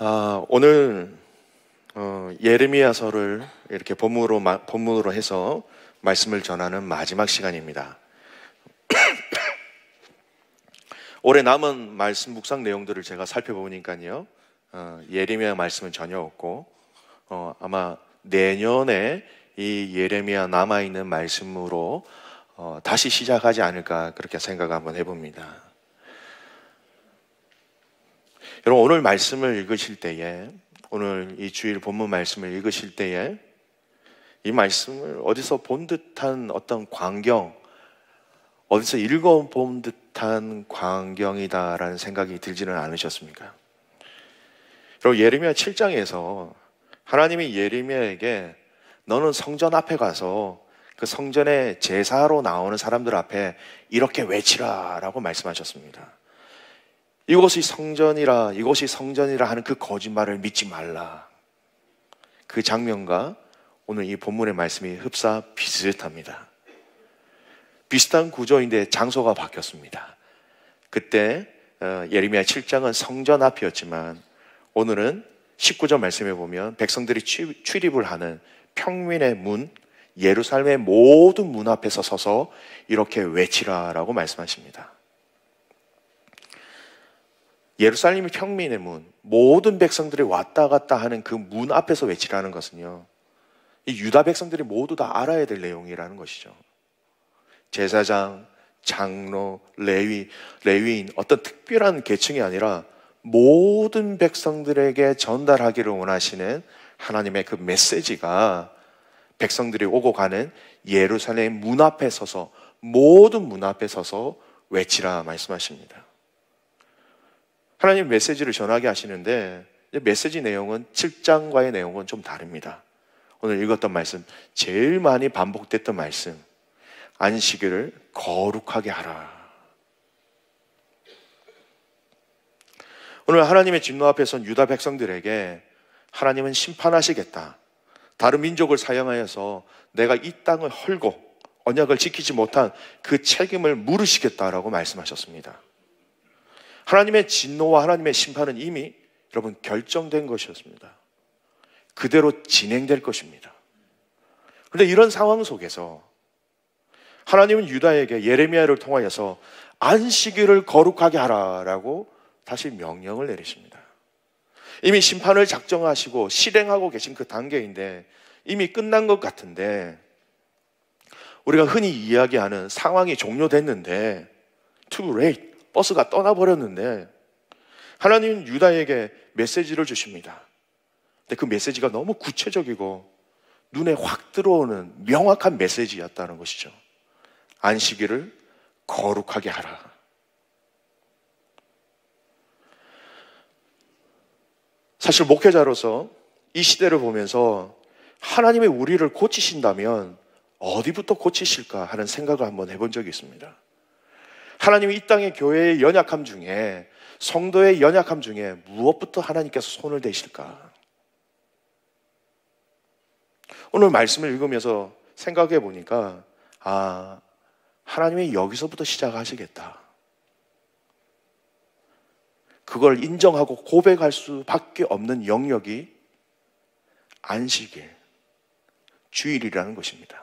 오늘 예레미야서를 이렇게 본문으로 해서 말씀을 전하는 마지막 시간입니다. 올해 남은 말씀 묵상 내용들을 제가 살펴보니까요, 예레미야 말씀은 전혀 없고 아마 내년에 이 예레미야 남아있는 말씀으로 다시 시작하지 않을까 그렇게 생각 한번 해봅니다. 여러분, 오늘 말씀을 읽으실 때에, 오늘 이 주일 본문 말씀을 읽으실 때에 이 말씀을 어디서 본 듯한 어떤 광경, 어디서 읽어본 듯한 광경이다라는 생각이 들지는 않으셨습니까? 여러분, 예레미야 7장에서 하나님이 예레미야에게 너는 성전 앞에 가서 그 성전의 제사로 나오는 사람들 앞에 이렇게 외치라 라고 말씀하셨습니다. 이곳이 성전이라 하는 그 거짓말을 믿지 말라. 그 장면과 오늘 이 본문의 말씀이 흡사 비슷합니다. 비슷한 구조인데 장소가 바뀌었습니다. 그때 예레미야 7장은 성전 앞이었지만 오늘은 19절 말씀에 보면 백성들이 출입을 하는 평민의 문, 예루살렘의 모든 문 앞에서 서서 이렇게 외치라라고 말씀하십니다. 예루살렘이 평민의 문, 모든 백성들이 왔다 갔다 하는 그 문 앞에서 외치라는 것은요, 이 유다 백성들이 모두 다 알아야 될 내용이라는 것이죠. 제사장, 장로, 레위인, 어떤 특별한 계층이 아니라 모든 백성들에게 전달하기를 원하시는 하나님의 그 메시지가 백성들이 오고 가는 예루살렘 문 앞에 서서, 모든 문 앞에 서서 외치라 말씀하십니다. 하나님 메시지를 전하게 하시는데 메시지 내용은 7장과의 내용은 좀 다릅니다. 오늘 읽었던 말씀, 제일 많이 반복됐던 말씀, 안식일을 거룩하게 하라. 오늘 하나님의 진노 앞에 선 유다 백성들에게 하나님은 심판하시겠다. 다른 민족을 사용하여서 내가 이 땅을 헐고 언약을 지키지 못한 그 책임을 물으시겠다라고 말씀하셨습니다. 하나님의 진노와 하나님의 심판은 이미 여러분 결정된 것이었습니다. 그대로 진행될 것입니다. 그런데 이런 상황 속에서 하나님은 유다에게 예레미야를 통하여서 안식일을 거룩하게 하라라고 다시 명령을 내리십니다. 이미 심판을 작정하시고 실행하고 계신 그 단계인데 이미 끝난 것 같은데, 우리가 흔히 이야기하는 상황이 종료됐는데 too late, 버스가 떠나버렸는데 하나님은 유다에게 메시지를 주십니다. 근데 그 메시지가 너무 구체적이고 눈에 확 들어오는 명확한 메시지였다는 것이죠. 안식일을 거룩하게 하라. 사실 목회자로서 이 시대를 보면서 하나님이 우리를 고치신다면 어디부터 고치실까 하는 생각을 한번 해본 적이 있습니다. 하나님이 이 땅의 교회의 연약함 중에, 성도의 연약함 중에 무엇부터 하나님께서 손을 대실까? 오늘 말씀을 읽으면서 생각해 보니까 하나님이 여기서부터 시작하시겠다. 그걸 인정하고 고백할 수밖에 없는 영역이 안식일, 주일이라는 것입니다.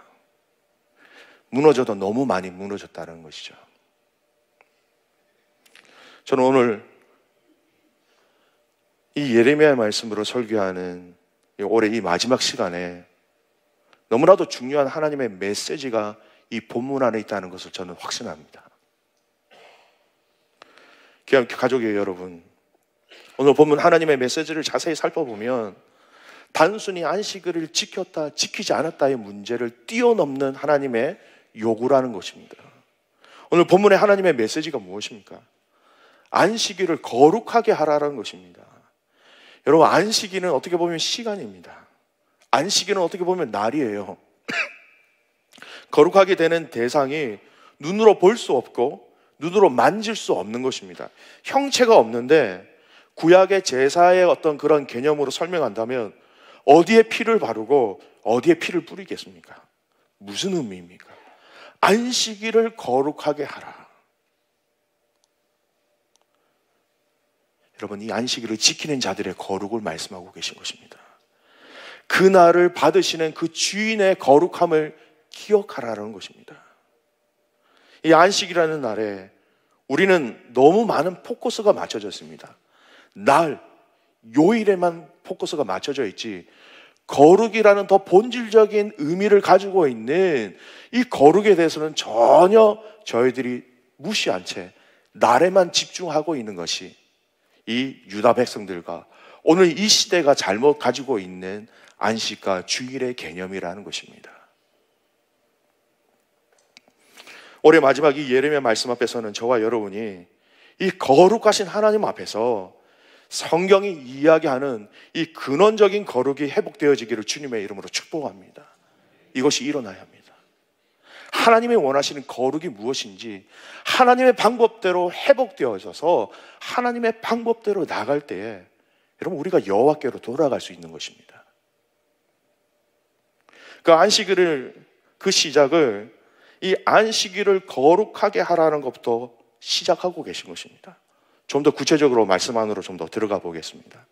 무너져도 너무 많이 무너졌다는 것이죠. 저는 오늘 이 예레미야의 말씀으로 설교하는 올해 이 마지막 시간에 너무나도 중요한 하나님의 메시지가 이 본문 안에 있다는 것을 저는 확신합니다. 귀한 가족의 여러분, 오늘 본문 하나님의 메시지를 자세히 살펴보면 단순히 안식일을 지켰다, 지키지 않았다의 문제를 뛰어넘는 하나님의 요구라는 것입니다. 오늘 본문의 하나님의 메시지가 무엇입니까? 안식일을 거룩하게 하라는 것입니다. 여러분, 안식일은 어떻게 보면 시간입니다. 안식일은 어떻게 보면 날이에요. 거룩하게 되는 대상이 눈으로 볼 수 없고 눈으로 만질 수 없는 것입니다. 형체가 없는데 구약의 제사의 어떤 그런 개념으로 설명한다면 어디에 피를 바르고 어디에 피를 뿌리겠습니까? 무슨 의미입니까? 안식일을 거룩하게 하라. 여러분, 이 안식일을 지키는 자들의 거룩을 말씀하고 계신 것입니다. 그날을 받으시는 그 주인의 거룩함을 기억하라는 것입니다. 이 안식이라는 날에 우리는 너무 많은 포커스가 맞춰져 있습니다. 날, 요일에만 포커스가 맞춰져 있지, 거룩이라는 더 본질적인 의미를 가지고 있는 이 거룩에 대해서는 전혀 저희들이 무시한 채 날에만 집중하고 있는 것이 이 유다 백성들과 오늘 이 시대가 잘못 가지고 있는 안식과 주일의 개념이라는 것입니다. 올해 마지막 이 예레미야 말씀 앞에서는 저와 여러분이 이 거룩하신 하나님 앞에서 성경이 이야기하는 이 근원적인 거룩이 회복되어지기를 주님의 이름으로 축복합니다. 이것이 일어나야 합니다. 하나님이 원하시는 거룩이 무엇인지 하나님의 방법대로 회복되어져서 하나님의 방법대로 나갈 때에 여러분, 우리가 여호와께로 돌아갈 수 있는 것입니다. 그 안식일을, 그 시작을 이 안식일을 거룩하게 하라는 것부터 시작하고 계신 것입니다. 좀 더 구체적으로 말씀 안으로 좀 더 들어가 보겠습니다.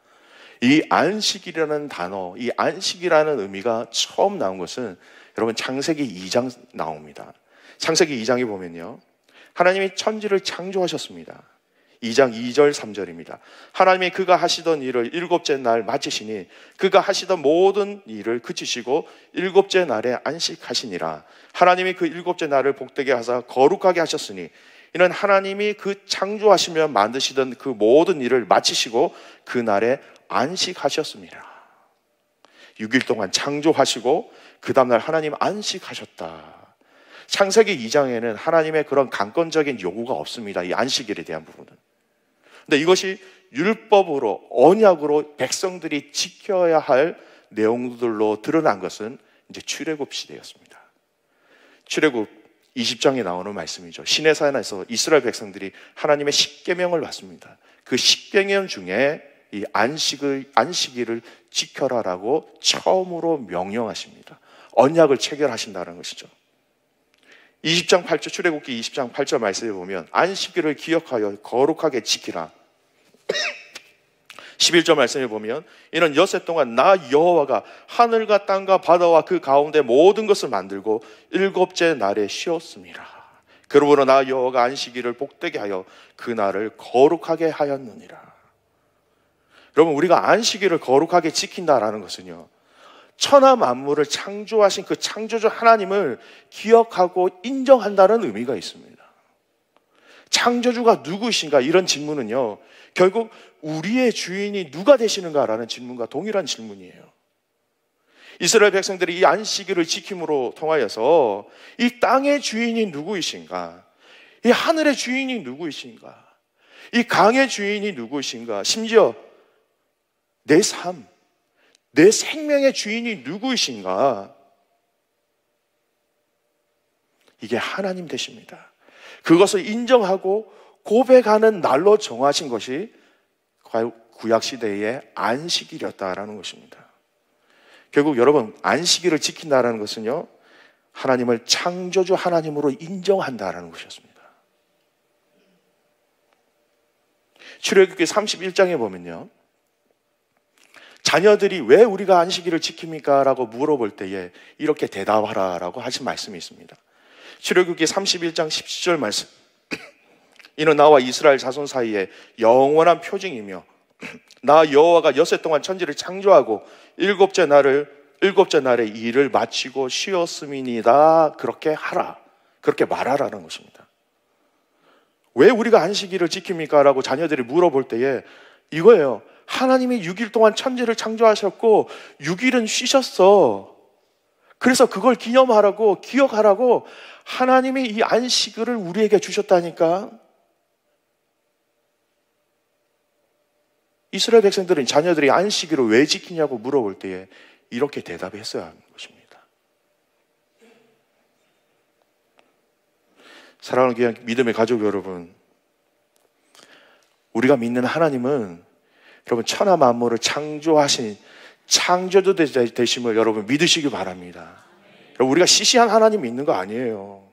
이 안식이라는 단어, 이 안식이라는 의미가 처음 나온 것은 여러분 창세기 2장 나옵니다. 창세기 2장에 보면요, 하나님이 천지를 창조하셨습니다. 2장 2절 3절입니다. 하나님이 그가 하시던 일을 일곱째 날 마치시니 그가 하시던 모든 일을 그치시고 일곱째 날에 안식하시니라. 하나님이 그 일곱째 날을 복되게 하사 거룩하게 하셨으니 이는 하나님이 그 창조하시며 만드시던 그 모든 일을 마치시고 그 날에 안식하셨습니다. 6일 동안 창조하시고 그 다음날 하나님 안식하셨다. 창세기 2장에는 하나님의 그런 강권적인 요구가 없습니다. 이 안식일에 대한 부분은. 근데 이것이 율법으로, 언약으로 백성들이 지켜야 할 내용들로 드러난 것은 이제 출애굽 시대였습니다. 출애굽 20장에 나오는 말씀이죠. 시내산에서 이스라엘 백성들이 하나님의 십계명을 받습니다. 그 십계명 중에 이 안식일을 지켜라라고 처음으로 명령하십니다. 언약을 체결하신다는 것이죠. 20장 8절, 출애굽기 20장 8절 말씀에 보면 안식일을 기억하여 거룩하게 지키라. 11절 말씀에 보면 이는 엿새 동안 나 여호와가 하늘과 땅과 바다와 그 가운데 모든 것을 만들고 일곱째 날에 쉬었습니다. 그러므로 나 여호와가 안식일을 복되게 하여 그 날을 거룩하게 하였느니라. 여러분, 우리가 안식일을 거룩하게 지킨다라는 것은요, 천하 만물을 창조하신 그 창조주 하나님을 기억하고 인정한다는 의미가 있습니다. 창조주가 누구이신가? 이런 질문은요, 결국 우리의 주인이 누가 되시는가라는 질문과 동일한 질문이에요. 이스라엘 백성들이 이 안식일을 지킴으로 통하여서 이 땅의 주인이 누구이신가? 이 하늘의 주인이 누구이신가? 이 강의 주인이 누구이신가? 심지어 내 삶, 내 생명의 주인이 누구이신가? 이게 하나님 되십니다. 그것을 인정하고 고백하는 날로 정하신 것이 구약시대의 안식일이었다라는 것입니다. 결국 여러분, 안식일을 지킨다는 것은요, 하나님을 창조주 하나님으로 인정한다라는 것이었습니다. 출애굽기 31장에 보면요, 자녀들이 왜 우리가 안식일을 지킵니까? 라고 물어볼 때에 이렇게 대답하라라고 하신 말씀이 있습니다. 출애굽기 31장 17절 말씀. 이는 나와 이스라엘 자손 사이에 영원한 표징이며 나 여호와가 엿새 동안 천지를 창조하고 일곱째 날에 일을 마치고 쉬었음이니이다. 그렇게 하라. 그렇게 말하라는 것입니다. 왜 우리가 안식일을 지킵니까? 라고 자녀들이 물어볼 때에 이거예요. 하나님이 6일 동안 천지를 창조하셨고 6일은 쉬셨어. 그래서 그걸 기념하라고, 기억하라고 하나님이 이 안식일을 우리에게 주셨다니까. 이스라엘 백성들은 자녀들이 안식일을 왜 지키냐고 물어볼 때에 이렇게 대답했어야 하는 것입니다. 사랑하는 귀한 믿음의 가족 여러분, 우리가 믿는 하나님은 여러분 천하 만물을 창조하신 창조주 되심을 여러분 믿으시기 바랍니다. 여러분, 우리가 시시한 하나님 믿는 거 아니에요.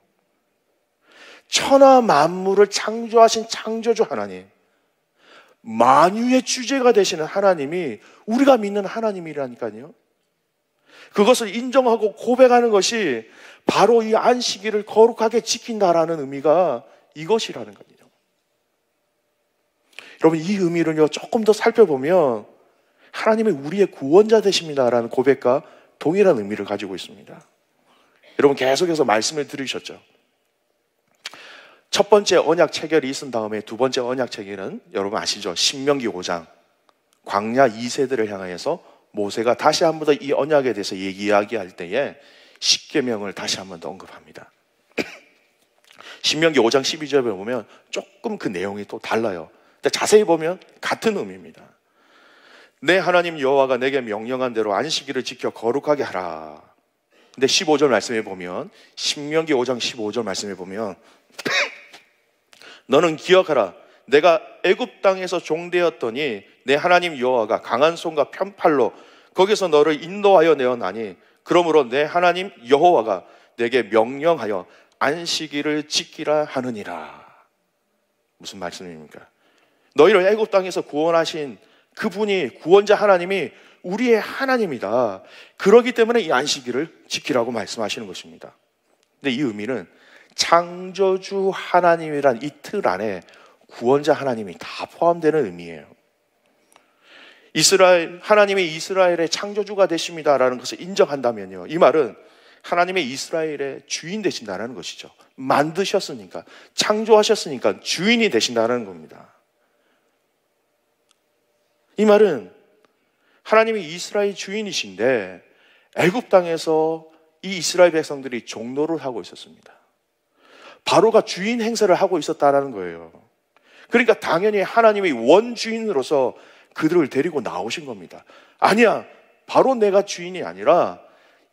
천하 만물을 창조하신 창조주 하나님, 만유의 주제가 되시는 하나님이 우리가 믿는 하나님이라니까요. 그것을 인정하고 고백하는 것이 바로 이 안식일을 거룩하게 지킨다라는 의미가 이것이라는 겁니다. 여러분, 이 의미를요 조금 더 살펴보면 하나님이 우리의 구원자 되십니다라는 고백과 동일한 의미를 가지고 있습니다. 여러분, 계속해서 말씀을 들으셨죠? 첫 번째 언약 체결이 있은 다음에 두 번째 언약 체결은 여러분 아시죠? 신명기 5장 광야 2세들을 향하여서 모세가 다시 한 번 더 이 언약에 대해서 이야기할 때에 십계명을 다시 한 번 더 언급합니다. 신명기 5장 12절에 보면 조금 그 내용이 또 달라요. 근데 자세히 보면 같은 의미입니다. 내 하나님 여호와가 내게 명령한 대로 안식일을 지켜 거룩하게 하라. 근데 15절 말씀에 보면, 신명기 5장 15절 말씀에 보면 너는 기억하라. 내가 애굽 땅에서 종되었더니 내 하나님 여호와가 강한 손과 편팔로 거기서 너를 인도하여 내어나니 그러므로 내 하나님 여호와가 내게 명령하여 안식일을 지키라 하느니라. 무슨 말씀입니까? 너희를 애굽 땅에서 구원하신 그분이, 구원자 하나님이 우리의 하나님이다. 그러기 때문에 이 안식일을 지키라고 말씀하시는 것입니다. 근데 이 의미는 창조주 하나님이란 이 틀 안에 구원자 하나님이 다 포함되는 의미예요. 하나님이 이스라엘의 창조주가 되십니다라는 것을 인정한다면요, 이 말은 하나님의 이스라엘의 주인 되신다는 것이죠. 만드셨으니까, 창조하셨으니까 주인이 되신다는 겁니다. 이 말은 하나님이 이스라엘 주인이신데 애굽 땅에서 이 이스라엘 백성들이 종노를 하고 있었습니다. 바로가 주인 행세를 하고 있었다는 거예요. 그러니까 당연히 하나님이 원주인으로서 그들을 데리고 나오신 겁니다. 아니야, 바로 내가 주인이 아니라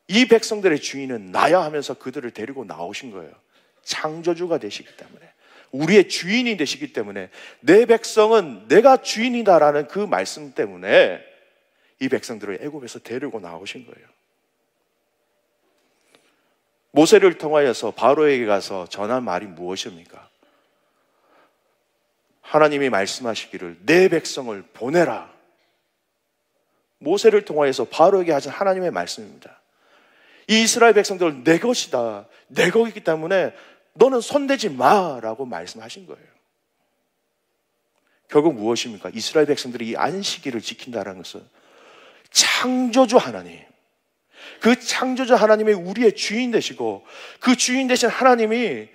이 백성들의 주인은 나야 하면서 그들을 데리고 나오신 거예요. 창조주가 되시기 때문에, 우리의 주인이 되시기 때문에, 내 백성은 내가 주인이다라는 그 말씀 때문에 이 백성들을 애굽에서 데리고 나오신 거예요. 모세를 통하여서 바로에게 가서 전한 말이 무엇입니까? 하나님이 말씀하시기를 내 백성을 보내라. 모세를 통하여서 바로에게 하신 하나님의 말씀입니다. 이 이스라엘 백성들은 내 것이다, 내 것이기 때문에 너는 손대지 마라고 말씀하신 거예요. 결국 무엇입니까? 이스라엘 백성들이 이 안식일을 지킨다는 것은 창조주 하나님, 그 창조주 하나님이 우리의 주인 되시고, 그 주인 되신 하나님이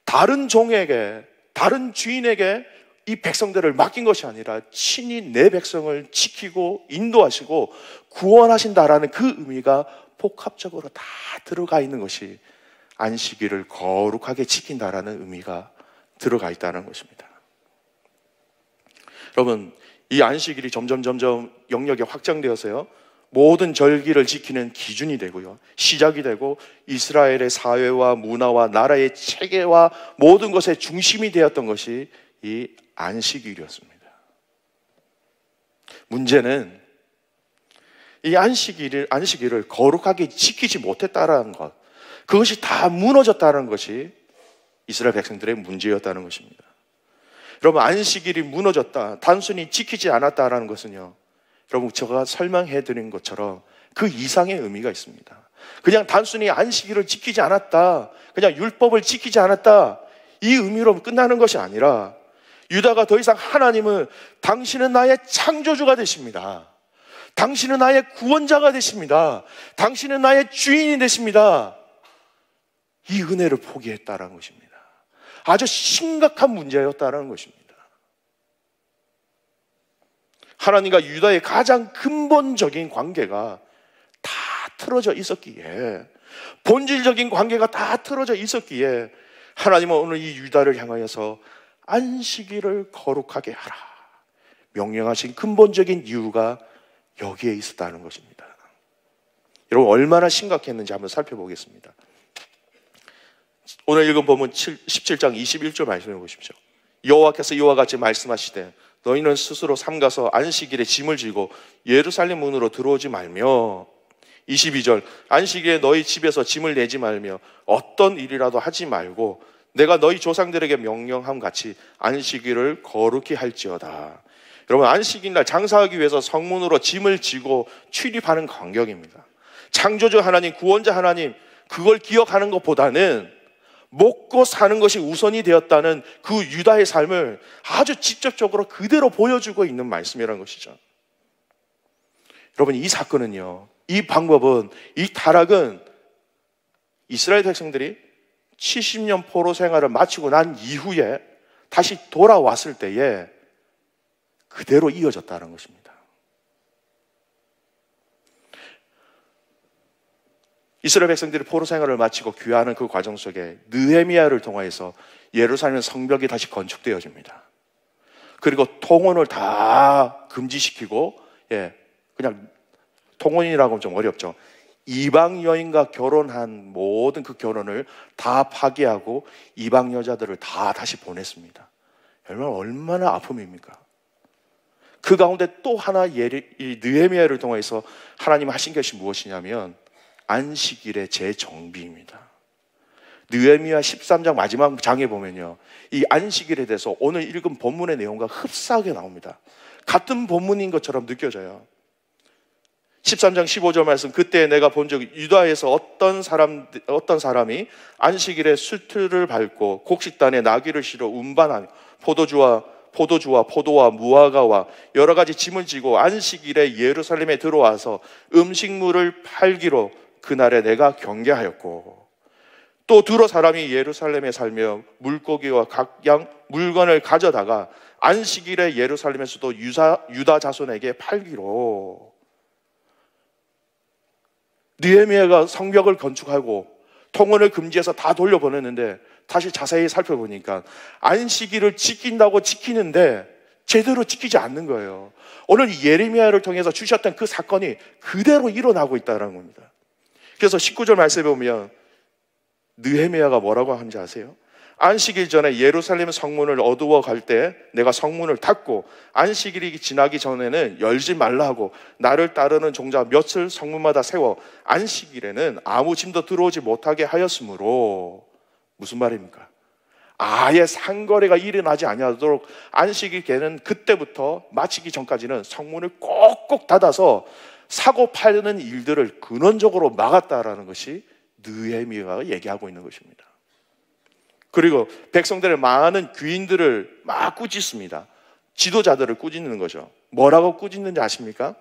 다른 종에게, 다른 주인에게 이 백성들을 맡긴 것이 아니라 친히 내 백성을 지키고 인도하시고 구원하신다라는 그 의미가 복합적으로 다 들어가 있는 것이 안식일을 거룩하게 지킨다라는 의미가 들어가 있다는 것입니다. 여러분, 이 안식일이 점점 영역이 확장되어서요, 모든 절기를 지키는 기준이 되고요, 시작이 되고 이스라엘의 사회와 문화와 나라의 체계와 모든 것의 중심이 되었던 것이 이 안식일이었습니다. 문제는 이 안식일을 거룩하게 지키지 못했다라는 것, 그것이 다 무너졌다는 것이 이스라엘 백성들의 문제였다는 것입니다. 여러분, 안식일이 무너졌다, 단순히 지키지 않았다라는 것은요, 여러분, 제가 설명해 드린 것처럼 그 이상의 의미가 있습니다. 그냥 단순히 안식일을 지키지 않았다, 그냥 율법을 지키지 않았다, 이 의미로 끝나는 것이 아니라 유다가 더 이상 하나님은 당신은 나의 창조주가 되십니다, 당신은 나의 구원자가 되십니다, 당신은 나의 주인이 되십니다, 이 은혜를 포기했다라는 것입니다. 아주 심각한 문제였다라는 것입니다. 하나님과 유다의 가장 근본적인 관계가 다 틀어져 있었기에, 본질적인 관계가 다 틀어져 있었기에 하나님은 오늘 이 유다를 향하여서 안식일을 거룩하게 하라 명령하신 근본적인 이유가 여기에 있었다는 것입니다. 여러분, 얼마나 심각했는지 한번 살펴보겠습니다. 오늘 읽은 본문 17장 21절 말씀해 보십시오. 여호와께서 이와 같이 말씀하시되 너희는 스스로 삼가서 안식일에 짐을 지고 예루살렘 문으로 들어오지 말며, 22절 안식일에 너희 집에서 짐을 내지 말며 어떤 일이라도 하지 말고 내가 너희 조상들에게 명령함 같이 안식일을 거룩히 할지어다. 여러분, 안식일날 장사하기 위해서 성문으로 짐을 지고 출입하는 광경입니다. 창조주 하나님, 구원자 하나님, 그걸 기억하는 것보다는 먹고 사는 것이 우선이 되었다는 그 유다의 삶을 아주 직접적으로 그대로 보여주고 있는 말씀이라는 것이죠. 여러분, 이 사건은요, 이 방법은, 이 타락은 이스라엘 백성들이 70년 포로 생활을 마치고 난 이후에 다시 돌아왔을 때에 그대로 이어졌다는 것입니다. 이스라엘 백성들이 포로 생활을 마치고 귀화하는 그 과정 속에 느헤미야를 통하여서 예루살렘 성벽이 다시 건축되어집니다. 그리고 통혼을 다 금지시키고, 그냥 통혼이라고 하면 좀 어렵죠. 이방 여인과 결혼한 모든 그 결혼을 다 파기하고 이방 여자들을 다 다시 보냈습니다. 얼마나 아픔입니까? 그 가운데 또 하나 이 느헤미야를 통해서 하나님 하신 것이 무엇이냐면 안식일의 재정비입니다. 느헤미야 13장 마지막 장에 보면요, 이 안식일에 대해서 오늘 읽은 본문의 내용과 흡사하게 나옵니다. 같은 본문인 것처럼 느껴져요. 13장 15절 말씀, 그때 내가 본 적이 유다에서 어떤 사람이 안식일에 수틀을 밟고 곡식단에 나귀를 실어 운반하며 포도주와 포도와 무화과와 여러 가지 짐을 지고 안식일에 예루살렘에 들어와서 음식물을 팔기로 그날에 내가 경계하였고, 또 두로 사람이 예루살렘에 살며 물고기와 각양 물건을 가져다가 안식일에 예루살렘에서도 유다 자손에게 팔기로. 느헤미야가 성벽을 건축하고 통혼을 금지해서 다 돌려보냈는데 다시 자세히 살펴보니까 안식일을 지킨다고 지키는데 제대로 지키지 않는 거예요. 오늘 예레미야를 통해서 주셨던 그 사건이 그대로 일어나고 있다는 겁니다. 그래서 19절 말씀에 보면 느헤미야가 뭐라고 하는지 아세요? 안식일 전에 예루살렘 성문을 어두워 갈 때 내가 성문을 닫고 안식일이 지나기 전에는 열지 말라 하고 나를 따르는 종자 몇을 성문마다 세워 안식일에는 아무 짐도 들어오지 못하게 하였으므로. 무슨 말입니까? 아예 상거래가 일어나지 아니하도록 안식일에는 그때부터 마치기 전까지는 성문을 꼭꼭 닫아서 사고 파는 일들을 근원적으로 막았다라는 것이 느헤미야가 얘기하고 있는 것입니다. 그리고 백성들의 많은 귀인들을 막 꾸짖습니다. 지도자들을 꾸짖는 거죠. 뭐라고 꾸짖는지 아십니까?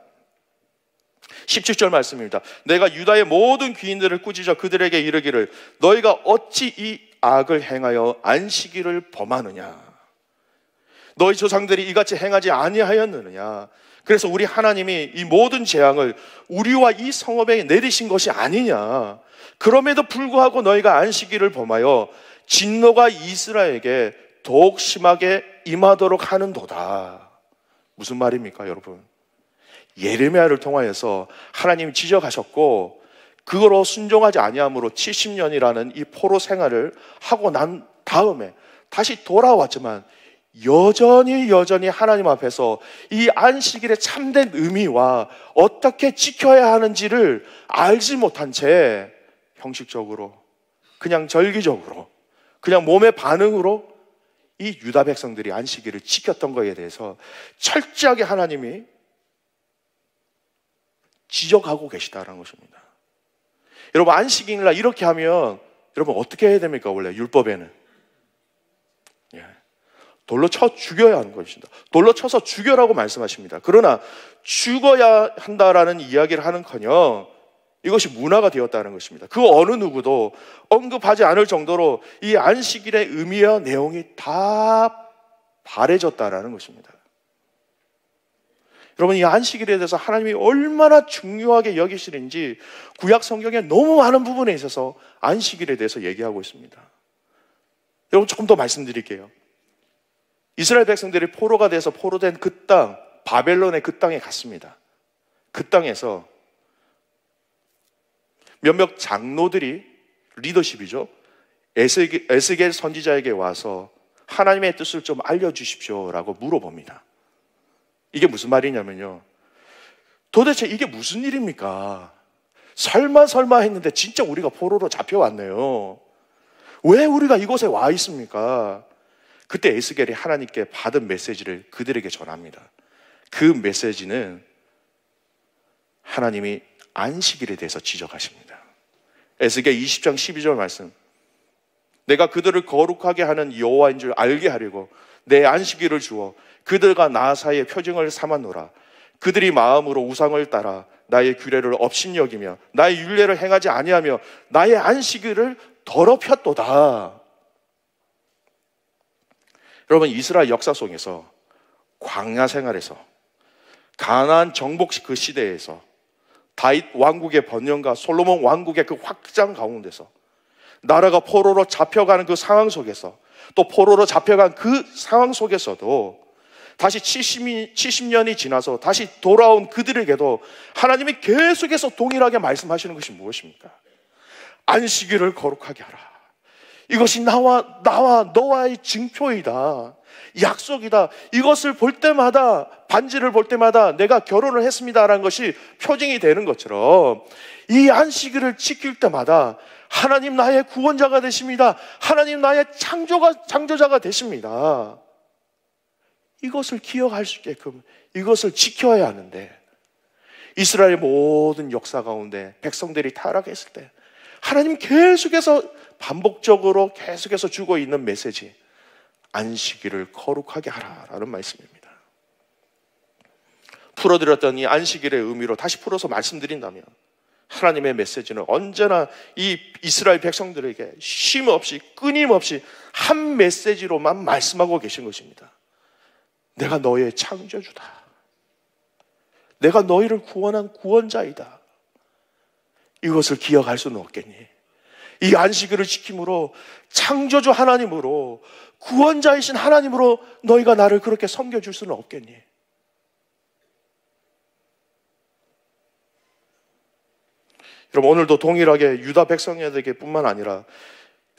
17절 말씀입니다. 내가 유다의 모든 귀인들을 꾸짖어 그들에게 이르기를 너희가 어찌 이 악을 행하여 안식일을 범하느냐? 너희 조상들이 이같이 행하지 아니하였느냐? 그래서 우리 하나님이 이 모든 재앙을 우리와 이 성읍에 내리신 것이 아니냐? 그럼에도 불구하고 너희가 안식일을 범하여 진노가 이스라엘에게 더욱 심하게 임하도록 하는도다. 무슨 말입니까, 여러분? 예레미야를 통하여서 하나님이 지적하셨고 그거로 순종하지 아니함으로 70년이라는 이 포로 생활을 하고 난 다음에 다시 돌아왔지만 여전히 하나님 앞에서 이 안식일의 참된 의미와 어떻게 지켜야 하는지를 알지 못한 채 형식적으로, 그냥 절기적으로, 그냥 몸의 반응으로 이 유다 백성들이 안식일을 지켰던 것에 대해서 철저하게 하나님이 지적하고 계시다는 것입니다. 여러분, 안식일날 이렇게 하면 여러분 어떻게 해야 됩니까? 원래 율법에는 돌로 쳐 죽여야 하는 것입니다. 돌로 쳐서 죽여라고 말씀하십니다. 그러나 죽어야 한다라는 이야기를 하는커녕 이것이 문화가 되었다는 것입니다. 그 어느 누구도 언급하지 않을 정도로 이 안식일의 의미와 내용이 다 바래졌다라는 것입니다. 여러분, 이 안식일에 대해서 하나님이 얼마나 중요하게 여기시는지 구약 성경에 너무 많은 부분에 있어서 안식일에 대해서 얘기하고 있습니다. 여러분, 조금 더 말씀드릴게요. 이스라엘 백성들이 포로가 돼서 포로된 그 땅, 바벨론의 그 땅에 갔습니다. 그 땅에서 몇몇 장로들이, 리더십이죠, 에스겔 선지자에게 와서 하나님의 뜻을 좀 알려주십시오 라고 물어봅니다. 이게 무슨 말이냐면요, 도대체 이게 무슨 일입니까? 설마 했는데 진짜 우리가 포로로 잡혀왔네요. 왜 우리가 이곳에 와 있습니까? 그때 에스겔이 하나님께 받은 메시지를 그들에게 전합니다. 그 메시지는 하나님이 안식일에 대해서 지적하십니다. 에스겔 20장 12절 말씀, 내가 그들을 거룩하게 하는 여호와인 줄 알게 하려고 내 안식일을 주어 그들과 나 사이의 표징을 삼아노라. 그들이 마음으로 우상을 따라 나의 규례를 업신여기며 나의 율례를 행하지 아니하며 나의 안식일을 더럽혔도다. 여러분, 이스라엘 역사 속에서 광야 생활에서 가나안 정복 그 시대에서 다윗 왕국의 번영과 솔로몬 왕국의 그 확장 가운데서 나라가 포로로 잡혀가는 그 상황 속에서 또 포로로 잡혀간 그 상황 속에서도 다시 70년이 지나서 다시 돌아온 그들에게도 하나님이 계속해서 동일하게 말씀하시는 것이 무엇입니까? 안식일을 거룩하게 하라. 이것이 나와 너와의 증표이다. 약속이다. 이것을 볼 때마다, 반지를 볼 때마다 내가 결혼을 했습니다라는 것이 표징이 되는 것처럼 이 안식일을 지킬 때마다 하나님 나의 구원자가 되십니다. 하나님 나의 창조자가 되십니다. 이것을 기억할 수 있게끔 이것을 지켜야 하는데, 이스라엘의 모든 역사 가운데 백성들이 타락했을 때 하나님 계속해서 반복적으로 계속해서 주고 있는 메시지, 안식일을 거룩하게 하라라는 말씀입니다. 풀어드렸던 이 안식일의 의미로 다시 풀어서 말씀드린다면, 하나님의 메시지는 언제나 이 이스라엘 백성들에게 쉼없이 끊임없이 한 메시지로만 말씀하고 계신 것입니다. 내가 너의 창조주다. 내가 너희를 구원한 구원자이다. 이것을 기억할 수는 없겠니? 이 안식일을 지킴으로 창조주 하나님으로, 구원자이신 하나님으로 너희가 나를 그렇게 섬겨줄 수는 없겠니? 여러분, 오늘도 동일하게 유다 백성에게 뿐만 아니라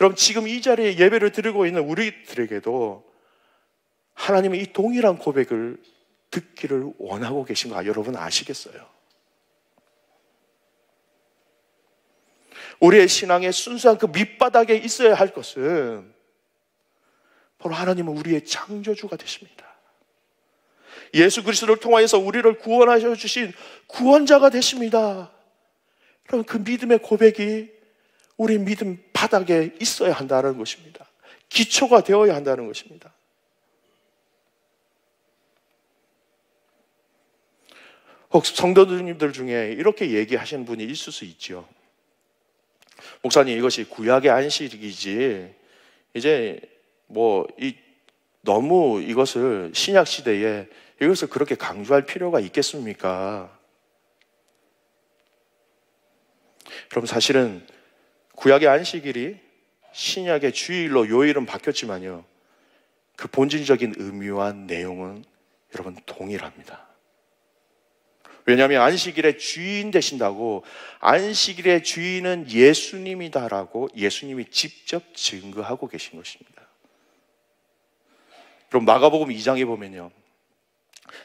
여러분 지금 이 자리에 예배를 드리고 있는 우리들에게도 하나님의 이 동일한 고백을 듣기를 원하고 계신 거 여러분 아시겠어요? 우리의 신앙의 순수한 그 밑바닥에 있어야 할 것은 바로 하나님은 우리의 창조주가 되십니다. 예수 그리스도를 통하여서 우리를 구원하셔 주신 구원자가 되십니다. 그럼 그 믿음의 고백이 우리 믿음 바닥에 있어야 한다는 것입니다. 기초가 되어야 한다는 것입니다. 혹시 성도님들 중에 이렇게 얘기하시는 분이 있을 수 있죠. 목사님, 이것이 구약의 안식이지 이제 너무 이것을 신약 시대에 이것을 그렇게 강조할 필요가 있겠습니까? 그럼 사실은 구약의 안식일이 신약의 주일로 요일은 바뀌었지만요, 그 본질적인 의미와 내용은 여러분 동일합니다. 왜냐하면 안식일의 주인 되신다고, 안식일의 주인은 예수님이다라고 예수님이 직접 증거하고 계신 것입니다. 그럼 마가복음 2장에 보면요,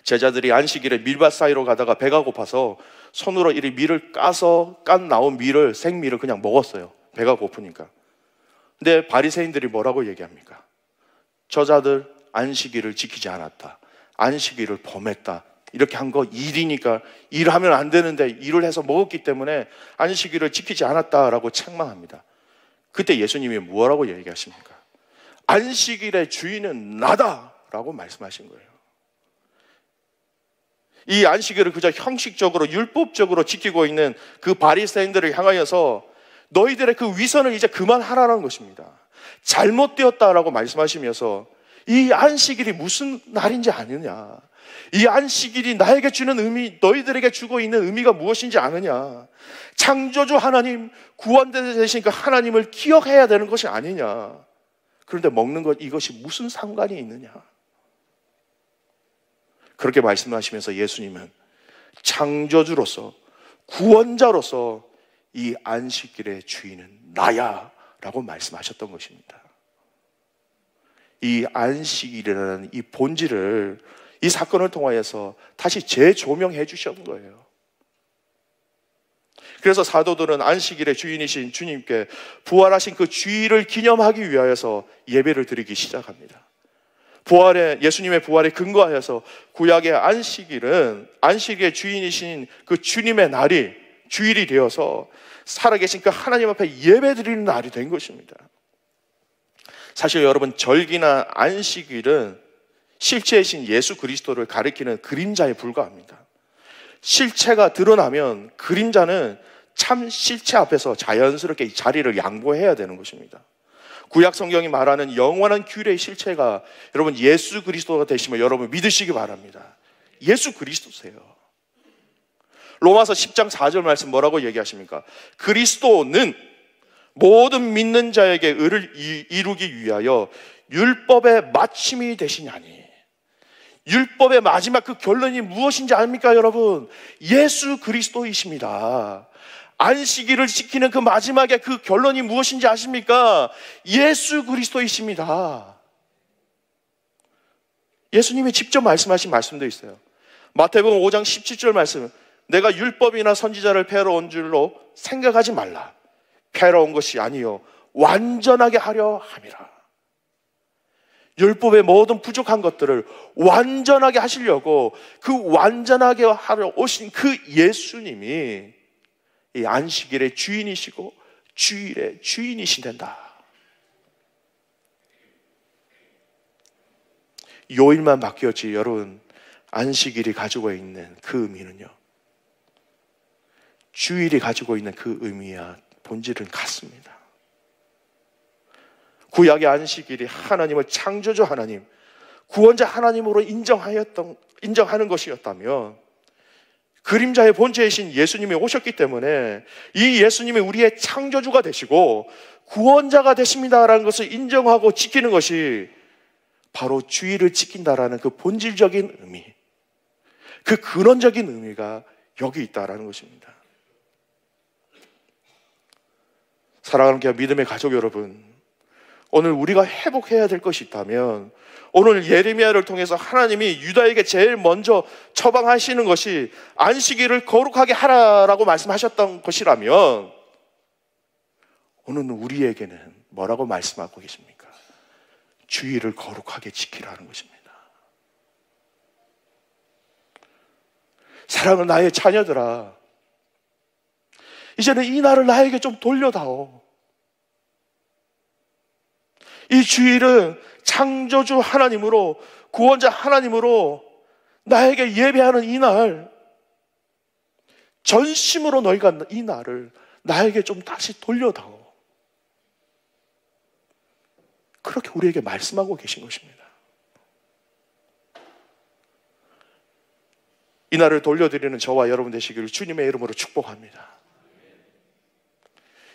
제자들이 안식일에 밀밭 사이로 가다가 배가 고파서 손으로 이 밀을 깐 나온 밀을, 생밀을 그냥 먹었어요. 배가 고프니까. 근데 바리새인들이 뭐라고 얘기합니까? 저자들 안식일을 지키지 않았다, 안식일을 범했다, 이렇게 한 거 일이니까 일하면 안 되는데 일을 해서 먹었기 때문에 안식일을 지키지 않았다라고 책망합니다. 그때 예수님이 뭐라고 얘기하십니까? 안식일의 주인은 나다라고 말씀하신 거예요. 이 안식일을 그저 형식적으로 율법적으로 지키고 있는 그 바리새인들을 향하여서 너희들의 그 위선을 이제 그만하라는 것입니다. 잘못되었다라고 말씀하시면서 이 안식일이 무슨 날인지 아느냐, 이 안식일이 나에게 주는 의미, 너희들에게 주고 있는 의미가 무엇인지 아느냐, 창조주 하나님, 구원자 되신 그 하나님을 기억해야 되는 것이 아니냐, 그런데 먹는 것, 이것이 무슨 상관이 있느냐, 그렇게 말씀하시면서 예수님은 창조주로서, 구원자로서 이 안식일의 주인은 나야 라고 말씀하셨던 것입니다. 이 안식일이라는 이 본질을 이 사건을 통하여서 다시 재조명해 주셨던 거예요. 그래서 사도들은 안식일의 주인이신 주님께 부활하신 그 주일을 기념하기 위하여서 예배를 드리기 시작합니다. 예수님의 부활에 근거하여서 구약의 안식일의 주인이신 그 주님의 날이 주일이 되어서 살아계신 그 하나님 앞에 예배드리는 날이 된 것입니다. 사실 여러분, 절기나 안식일은 실체이신 예수 그리스도를 가리키는 그림자에 불과합니다. 실체가 드러나면 그림자는 참 실체 앞에서 자연스럽게 이 자리를 양보해야 되는 것입니다. 구약 성경이 말하는 영원한 규례의 실체가 여러분 예수 그리스도가 되시면 여러분 믿으시기 바랍니다. 예수 그리스도세요. 로마서 10장 4절 말씀 뭐라고 얘기하십니까? 그리스도는 모든 믿는 자에게 의를 이루기 위하여 율법의 마침이 되시냐니. 율법의 마지막 그 결론이 무엇인지 압니까, 여러분? 예수 그리스도이십니다. 안식일을 지키는 그 마지막에 그 결론이 무엇인지 아십니까? 예수 그리스도이십니다. 예수님이 직접 말씀하신 말씀도 있어요. 마태복음 5장 17절 말씀, 내가 율법이나 선지자를 폐하러 온 줄로 생각하지 말라. 폐하러 온 것이 아니요 완전하게 하려 함이라. 율법의 모든 부족한 것들을 완전하게 하시려고 그 완전하게 하려 오신 그 예수님이 이 안식일의 주인이시고 주일의 주인이신단다. 요일만 바뀌었지 여러분, 안식일이 가지고 있는 그 의미는요, 주일이 가지고 있는 그 의미와 본질은 같습니다. 구약의 안식일이 하나님을 창조주 하나님, 구원자 하나님으로 인정하는 것이었다면, 그림자의 본체이신 예수님이 오셨기 때문에 이 예수님이 우리의 창조주가 되시고 구원자가 되십니다라는 것을 인정하고 지키는 것이 바로 주일을 지킨다라는 그 본질적인 의미, 그 근원적인 의미가 여기 있다라는 것입니다. 사랑하는 교회 믿음의 가족 여러분, 오늘 우리가 회복해야 될 것이 있다면, 오늘 예레미야를 통해서 하나님이 유다에게 제일 먼저 처방하시는 것이 안식일을 거룩하게 하라라고 말씀하셨던 것이라면, 오늘 우리에게는 뭐라고 말씀하고 계십니까? 주일을 거룩하게 지키라는 것입니다. 사랑하는 나의 자녀들아, 이제는 이 날을 나에게 좀 돌려다오. 이 주일은 창조주 하나님으로, 구원자 하나님으로 나에게 예배하는 이 날, 전심으로 너희가 이 날을 나에게 좀 다시 돌려다오. 그렇게 우리에게 말씀하고 계신 것입니다. 이 날을 돌려드리는 저와 여러분 되시기를 주님의 이름으로 축복합니다.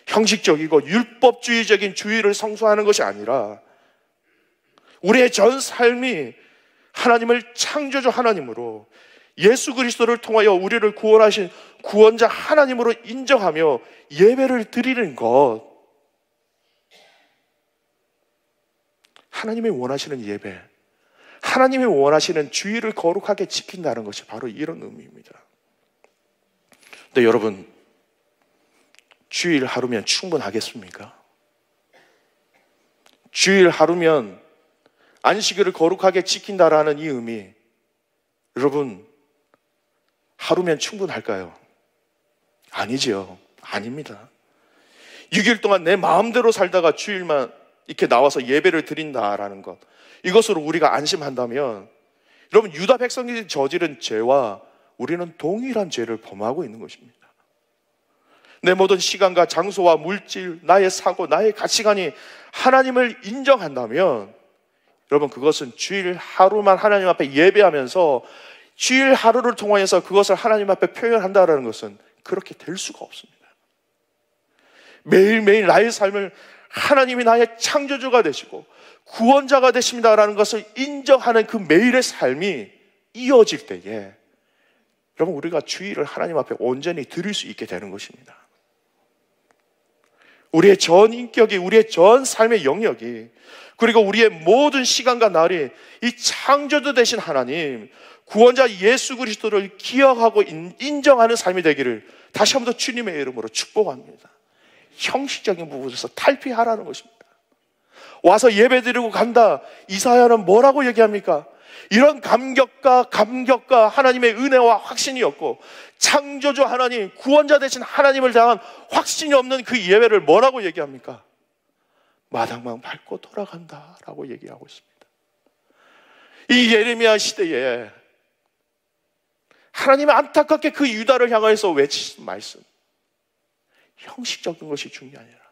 형식적이고 율법주의적인 주의를 성수하는 것이 아니라 우리의 전 삶이 하나님을 창조주 하나님으로, 예수 그리스도를 통하여 우리를 구원하신 구원자 하나님으로 인정하며 예배를 드리는 것, 하나님이 원하시는 예배, 하나님이 원하시는 주의를 거룩하게 지킨다는 것이 바로 이런 의미입니다. 근데 여러분, 주일 하루면 충분하겠습니까? 주일 하루면 안식일을 거룩하게 지킨다라는 이 의미, 여러분, 하루면 충분할까요? 아니죠. 아닙니다. 6일 동안 내 마음대로 살다가 주일만 이렇게 나와서 예배를 드린다라는 것, 이것으로 우리가 안심한다면, 여러분, 유다 백성들이 저지른 죄와 우리는 동일한 죄를 범하고 있는 것입니다. 내 모든 시간과 장소와 물질, 나의 사고, 나의 가치관이 하나님을 인정한다면, 여러분, 그것은 주일 하루만 하나님 앞에 예배하면서 주일 하루를 통하여서 그것을 하나님 앞에 표현한다는 것은 그렇게 될 수가 없습니다. 매일매일 나의 삶을 하나님이 나의 창조주가 되시고 구원자가 되십니다라는 것을 인정하는 그 매일의 삶이 이어질 때에, 여러분, 우리가 주일을 하나님 앞에 온전히 드릴 수 있게 되는 것입니다. 우리의 전 인격이, 우리의 전 삶의 영역이, 그리고 우리의 모든 시간과 날이 이 창조주 되신 하나님, 구원자 예수 그리스도를 기억하고 인정하는 삶이 되기를 다시 한번 더 주님의 이름으로 축복합니다. 형식적인 부분에서 탈피하라는 것입니다. 와서 예배드리고 간다. 이사야는 뭐라고 얘기합니까? 이런 감격과 하나님의 은혜와 확신이었고, 창조주 하나님, 구원자 되신 하나님을 향한 확신이 없는 그 예배를 뭐라고 얘기합니까? 마당만 밟고 돌아간다라고 얘기하고 있습니다. 이 예레미야 시대에 하나님의 안타깝게 그 유다를 향해서 외치신 말씀, 형식적인 것이 중요한 게 아니라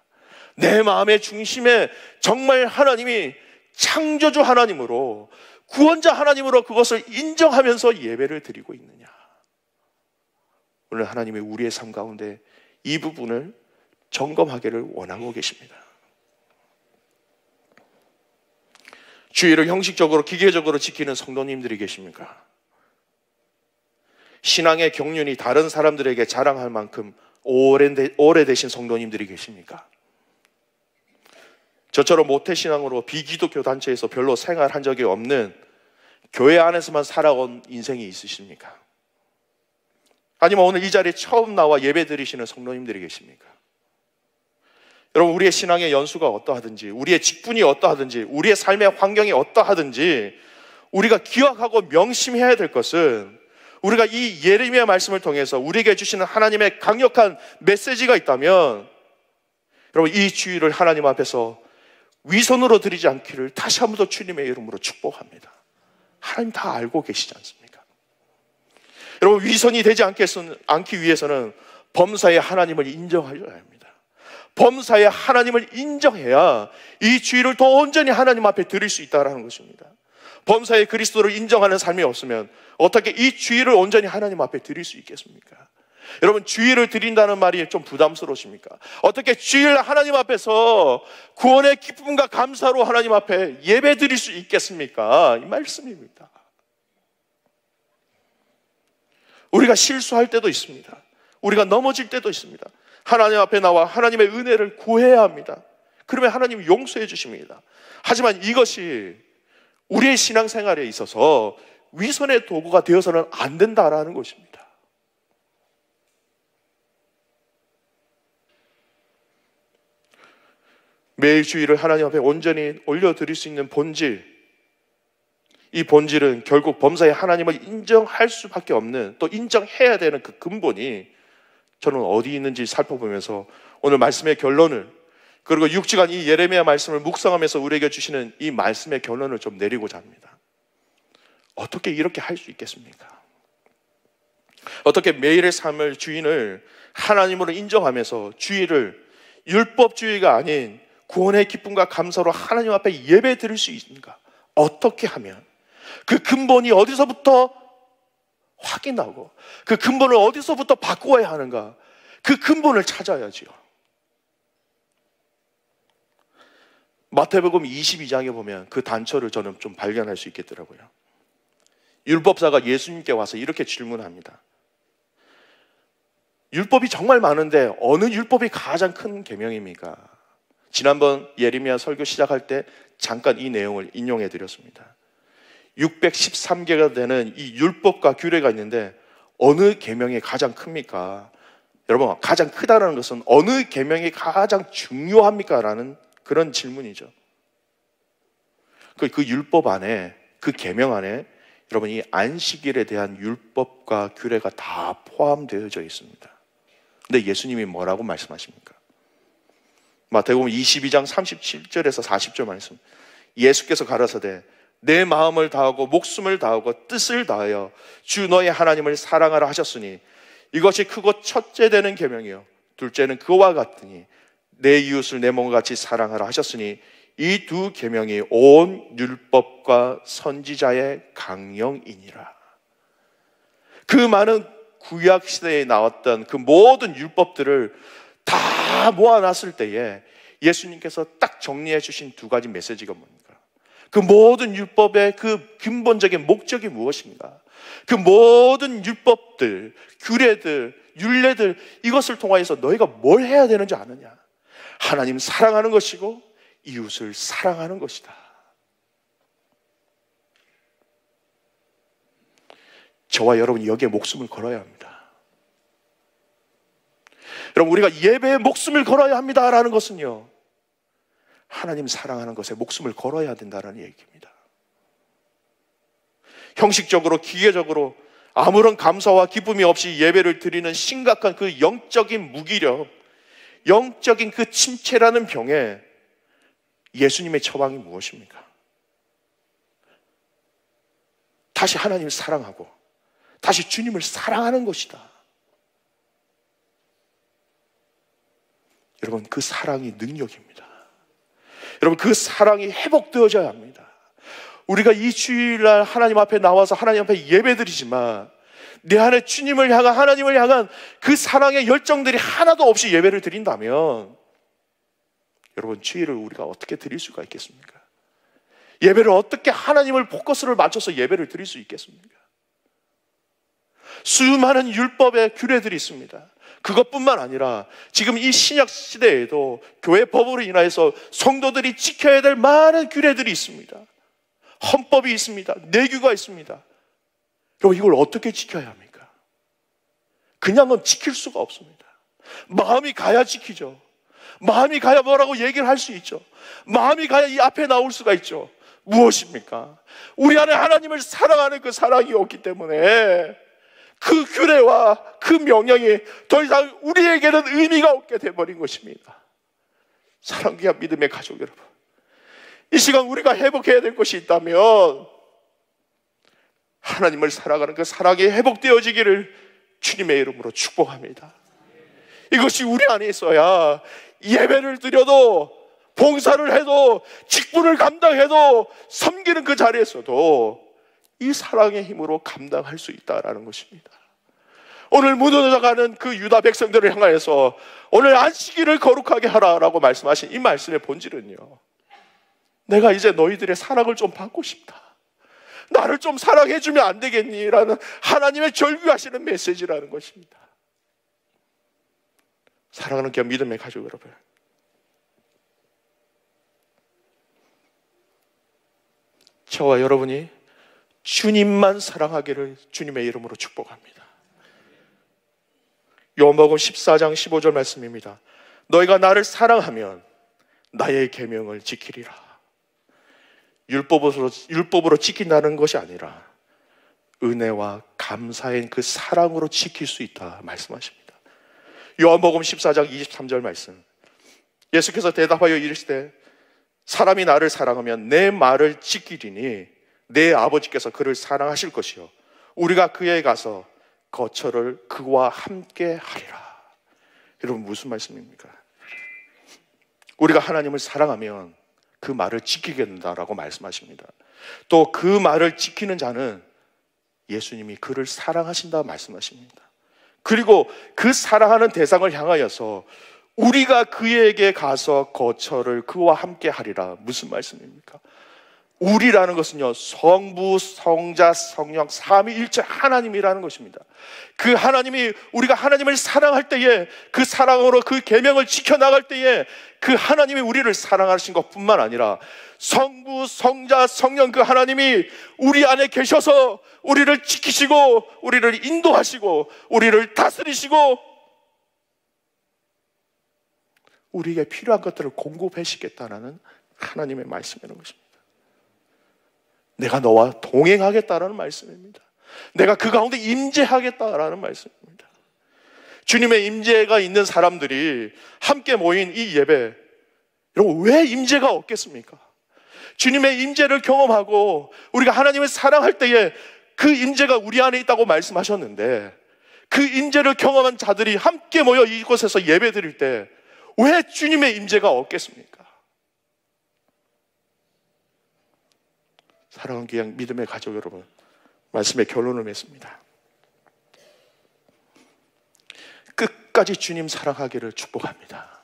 내 마음의 중심에 정말 하나님이 창조주 하나님으로, 구원자 하나님으로 그것을 인정하면서 예배를 드리고 있느냐. 오늘 하나님이 우리의 삶 가운데 이 부분을 점검하기를 원하고 계십니다. 주의를 형식적으로 기계적으로 지키는 성도님들이 계십니까? 신앙의 경륜이 다른 사람들에게 자랑할 만큼 오래되신 성도님들이 계십니까? 저처럼 모태신앙으로 비기독교 단체에서 별로 생활한 적이 없는 교회 안에서만 살아온 인생이 있으십니까? 아니면 오늘 이 자리에 처음 나와 예배 드리시는 성도님들이 계십니까? 여러분, 우리의 신앙의 연수가 어떠하든지, 우리의 직분이 어떠하든지, 우리의 삶의 환경이 어떠하든지 우리가 기억하고 명심해야 될 것은, 우리가 이 예레미야 말씀을 통해서 우리에게 주시는 하나님의 강력한 메시지가 있다면, 여러분, 이 주의를 하나님 앞에서 위선으로 드리지 않기를 다시 한 번 더 주님의 이름으로 축복합니다. 하나님 다 알고 계시지 않습니까? 여러분, 위선이 되지 않기 위해서는 범사의 하나님을 인정하셔야 합니다. 범사의 하나님을 인정해야 이 주의를 더 온전히 하나님 앞에 드릴 수 있다는 것입니다. 범사의 그리스도를 인정하는 삶이 없으면 어떻게 이 주의를 온전히 하나님 앞에 드릴 수 있겠습니까? 여러분, 주의를 드린다는 말이 좀 부담스러우십니까? 어떻게 주의를 하나님 앞에서 구원의 기쁨과 감사로 하나님 앞에 예배 드릴 수 있겠습니까? 이 말씀입니다. 우리가 실수할 때도 있습니다. 우리가 넘어질 때도 있습니다. 하나님 앞에 나와 하나님의 은혜를 구해야 합니다. 그러면 하나님이 용서해 주십니다. 하지만 이것이 우리의 신앙생활에 있어서 위선의 도구가 되어서는 안 된다라는 것입니다. 매일 주일을 하나님 앞에 온전히 올려드릴 수 있는 본질, 이 본질은 결국 범사의 하나님을 인정할 수밖에 없는, 또 인정해야 되는 그 근본이 저는 어디 있는지 살펴보면서 오늘 말씀의 결론을, 그리고 6주간 이 예레미야 말씀을 묵상하면서 우리에게 주시는 이 말씀의 결론을 좀 내리고자 합니다. 어떻게 이렇게 할 수 있겠습니까? 어떻게 매일의 삶을, 주인을 하나님으로 인정하면서 주의를 율법주의가 아닌 구원의 기쁨과 감사로 하나님 앞에 예배 드릴 수 있는가? 어떻게 하면, 그 근본이 어디서부터 확인하고 그 근본을 어디서부터 바꾸어야 하는가? 그 근본을 찾아야지요. 마태복음 22장에 보면 그 단초를 저는 좀 발견할 수 있겠더라고요. 율법사가 예수님께 와서 이렇게 질문합니다. 율법이 정말 많은데 어느 율법이 가장 큰 계명입니까? 지난번 예레미야 설교 시작할 때 잠깐 이 내용을 인용해 드렸습니다. 613개가 되는 이 율법과 규례가 있는데 어느 계명이 가장 큽니까? 여러분, 가장 크다는 것은 어느 계명이 가장 중요합니까? 라는 그런 질문이죠. 그 율법 안에, 그 계명 안에 여러분, 이 안식일에 대한 율법과 규례가 다 포함되어져 있습니다. 근데 예수님이 뭐라고 말씀하십니까? 마태복음 22장 37절에서 40절 말씀. 예수께서 가라사대 내 마음을 다하고 목숨을 다하고 뜻을 다하여 주 너의 하나님을 사랑하라 하셨으니 이것이 크고 첫째 되는 계명이요 둘째는 그와 같으니 내 이웃을 내 몸과 같이 사랑하라 하셨으니 이 두 계명이 온 율법과 선지자의 강령이니라. 그 많은 구약 시대에 나왔던 그 모든 율법들을 다 모아놨을 때에 예수님께서 딱 정리해 주신 두 가지 메시지가 뭡니까? 그 모든 율법의 그 근본적인 목적이 무엇인가? 그 모든 율법들, 규례들, 율례들, 이것을 통하여서 너희가 뭘 해야 되는지 아느냐? 하나님 사랑하는 것이고 이웃을 사랑하는 것이다. 저와 여러분이 여기에 목숨을 걸어야 합니다. 여러분, 우리가 예배에 목숨을 걸어야 합니다라는 것은요, 하나님 사랑하는 것에 목숨을 걸어야 된다는 얘기입니다. 형식적으로 기계적으로 아무런 감사와 기쁨이 없이 예배를 드리는 심각한 그 영적인 무기력, 영적인 그 침체라는 병에 예수님의 처방이 무엇입니까? 다시 하나님을 사랑하고 다시 주님을 사랑하는 것이다. 여러분, 그 사랑이 능력입니다. 여러분, 그 사랑이 회복되어져야 합니다. 우리가 이 주일날 하나님 앞에 나와서 하나님 앞에 예배드리지만 내 안에 주님을 향한, 하나님을 향한 그 사랑의 열정들이 하나도 없이 예배를 드린다면 여러분, 주일을 우리가 어떻게 드릴 수가 있겠습니까? 예배를 어떻게 하나님을 포커스를 맞춰서 예배를 드릴 수 있겠습니까? 수많은 율법의 규례들이 있습니다. 그것뿐만 아니라 지금 이 신약 시대에도 교회 법으로 인하여서 성도들이 지켜야 될 많은 규례들이 있습니다. 헌법이 있습니다. 내규가 있습니다. 여러분, 이걸 어떻게 지켜야 합니까? 그냥은 지킬 수가 없습니다. 마음이 가야 지키죠. 마음이 가야 뭐라고 얘기를 할 수 있죠. 마음이 가야 이 앞에 나올 수가 있죠. 무엇입니까? 우리 안에 하나님을 사랑하는 그 사랑이 없기 때문에 그 규례와 그 명령이 더 이상 우리에게는 의미가 없게 돼버린 것입니다. 사랑하는 귀한 믿음의 가족 여러분, 이 시간 우리가 회복해야 될 것이 있다면 하나님을 사랑하는 그 사랑이 회복되어지기를 주님의 이름으로 축복합니다. 이것이 우리 안에 있어야 예배를 드려도, 봉사를 해도, 직분을 감당해도, 섬기는 그 자리에서도 이 사랑의 힘으로 감당할 수 있다라는 것입니다. 오늘 무너져가는 그 유다 백성들을 향하여서 오늘 안식일을 거룩하게 하라라고 말씀하신 이 말씀의 본질은요, 내가 이제 너희들의 사랑을 좀 받고 싶다, 나를 좀 사랑해주면 안 되겠니? 라는 하나님의 절규하시는 메시지라는 것입니다. 사랑하는 귀한 믿음의 가족 여러분, 저와 여러분이 주님만 사랑하기를 주님의 이름으로 축복합니다. 요한복음 14장 15절 말씀입니다. 너희가 나를 사랑하면 나의 계명을 지키리라. 율법으로 지킨다는 것이 아니라 은혜와 감사의 그 사랑으로 지킬 수 있다 말씀하십니다. 요한복음 14장 23절 말씀, 예수께서 대답하여 이르시되 사람이 나를 사랑하면 내 말을 지키리니 내 아버지께서 그를 사랑하실 것이요 우리가 그에 가서 거처를 그와 함께 하리라. 여러분, 무슨 말씀입니까? 우리가 하나님을 사랑하면 그 말을 지키게 된다라고 말씀하십니다. 또 그 말을 지키는 자는 예수님이 그를 사랑하신다 말씀하십니다. 그리고 그 사랑하는 대상을 향하여서 우리가 그에게 가서 거처를 그와 함께 하리라. 무슨 말씀입니까? 우리라는 것은요, 성부, 성자, 성령, 삼위일체 하나님이라는 것입니다. 그 하나님이, 우리가 하나님을 사랑할 때에, 그 사랑으로 그 계명을 지켜나갈 때에 그 하나님이 우리를 사랑하신 것뿐만 아니라 성부, 성자, 성령 그 하나님이 우리 안에 계셔서 우리를 지키시고 우리를 인도하시고 우리를 다스리시고 우리에게 필요한 것들을 공급하시겠다는 하나님의 말씀이라는 것입니다. 내가 너와 동행하겠다라는 말씀입니다. 내가 그 가운데 임재하겠다라는 말씀입니다. 주님의 임재가 있는 사람들이 함께 모인 이 예배, 여러분, 왜 임재가 없겠습니까? 주님의 임재를 경험하고 우리가 하나님을 사랑할 때에 그 임재가 우리 안에 있다고 말씀하셨는데, 그 임재를 경험한 자들이 함께 모여 이곳에서 예배 드릴 때 왜 주님의 임재가 없겠습니까? 사랑하는 귀한 믿음의 가족 여러분, 말씀의 결론을 맺습니다. 끝까지 주님 사랑하기를 축복합니다.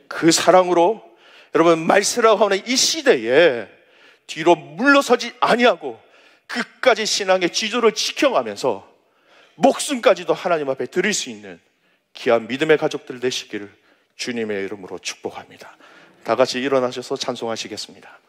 그 사랑으로 여러분, 말세라고 하는 이 시대에 뒤로 물러서지 아니하고 끝까지 신앙의 지조를 지켜가면서 목숨까지도 하나님 앞에 드릴 수 있는 귀한 믿음의 가족들 되시기를 주님의 이름으로 축복합니다. 다 같이 일어나셔서 찬송하시겠습니다.